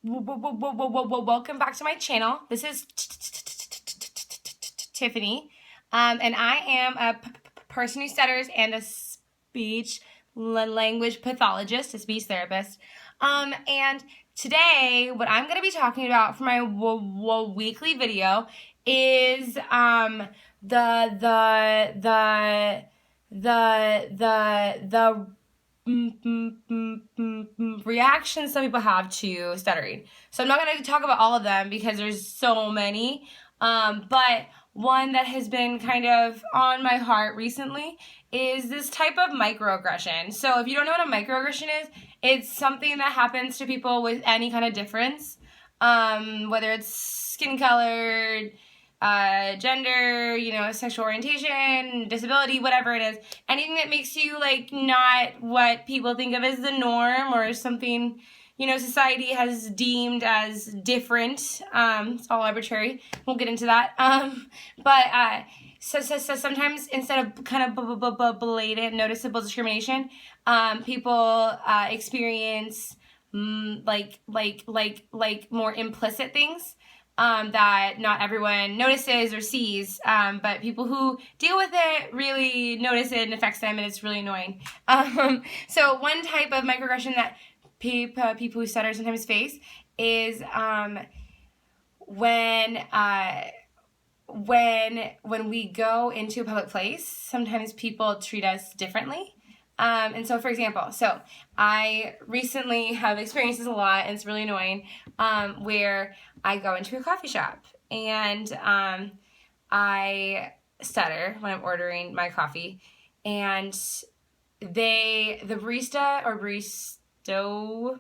Welcome back to my channel. This is Tiffany, and I am a person who stutters and a speech language pathologist, a speech therapist. And today, what I'm going to be talking about for my weekly video is the the the the reactions some people have to stuttering. So I'm not going to talk about all of them because there's so many. But one that has been kind of on my heart recently is this type of microaggression. So if you don't know what a microaggression is, it's something that happens to people with any kind of difference, whether it's skin color, gender, sexual orientation, disability, whatever it is. Anything that makes you like not what people think of as the norm or something, society has deemed as different. It's all arbitrary. We'll get into that. So sometimes instead of kind of blatant, noticeable discrimination, people experience like more implicit things that not everyone notices or sees, but people who deal with it really notice it and affects them, and it's really annoying. So one type of microaggression that people who stutter sometimes face is when we go into a public place, sometimes people treat us differently. And so, for example, I recently have experienced this a lot, and it's really annoying, where I go into a coffee shop and I stutter when I'm ordering my coffee, and the barista or baristo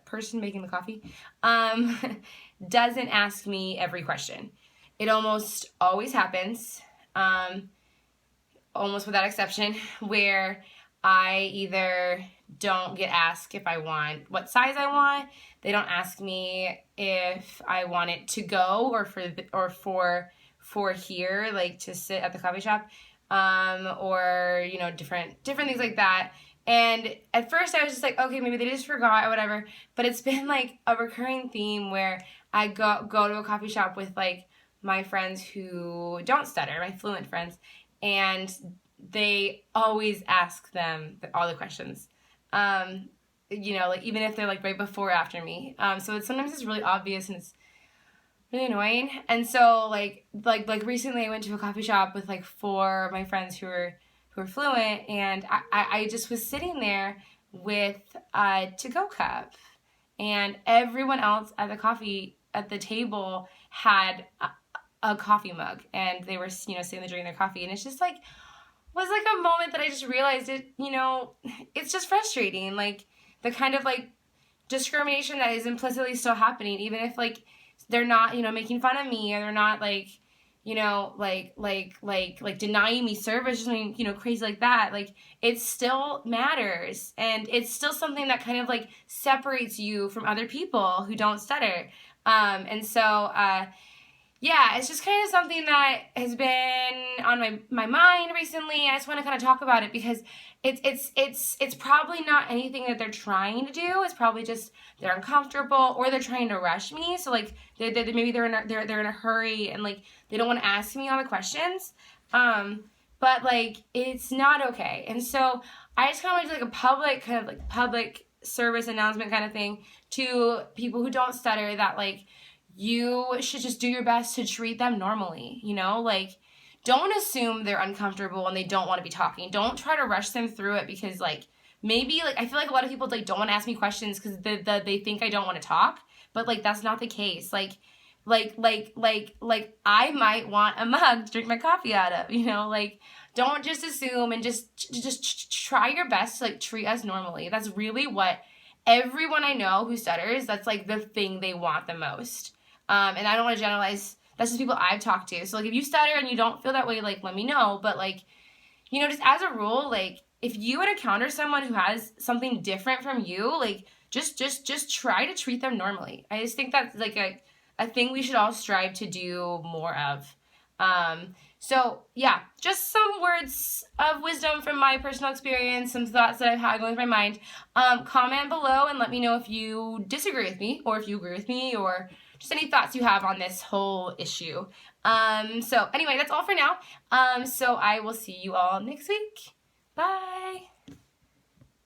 person making the coffee doesn't ask me every question. It almost always happens, almost without exception, where I either don't get asked if I want what size I want. They don't ask me if I want it to go or for here, like to sit at the coffee shop, or different things like that. And at first I was just like, okay, maybe they just forgot or whatever. But it's been like a recurring theme where I go to a coffee shop with like my friends who don't stutter, my fluent friends, and they always ask them all the questions, like even if they're like right before or after me. So sometimes it's really obvious and it's really annoying. And so like recently I went to a coffee shop with like 4 of my friends who are fluent, and I just was sitting there with a to-go cup, and everyone else at the table had a coffee mug, and they were sitting there drinking their coffee, and it's just like was like a moment that I just realized it's just frustrating, like the kind of like discrimination that is implicitly still happening, even if like they're not making fun of me, or they're not like like denying me service or something crazy like that. Like it still matters, and it's still something that kind of like separates you from other people who don't stutter. And so yeah, it's just kind of something that has been on my mind recently. I just want to kind of talk about it because it's probably not anything that they're trying to do. It's probably just they're uncomfortable, or they're trying to rush me. So like maybe they're in a hurry, and like they don't want to ask me all the questions. But like it's not okay. And so I just kind of want to do like a public service announcement kind of thing to people who don't stutter, that like you should just do your best to treat them normally, like don't assume they're uncomfortable and they don't want to be talking. Don't try to rush them through it, because like maybe like I feel like a lot of people like don't want to ask me questions because they think I don't want to talk, but like that's not the case. Like I might want a mug to drink my coffee out of, like don't just assume, and just try your best to like treat us normally. That's really what everyone I know who stutters, that's like the thing they want the most. And I don't want to generalize. That's just people I've talked to. So like if you stutter and you don't feel that way, like let me know. But like, just as a rule, like if you would encounter someone who has something different from you, like just try to treat them normally. I just think that's like a thing we should all strive to do more of. So yeah, just some words of wisdom from my personal experience, some thoughts that I've had going through my mind. Comment below and let me know if you disagree with me or if you agree with me or just any thoughts you have on this whole issue. So anyway, that's all for now. So I will see you all next week. Bye.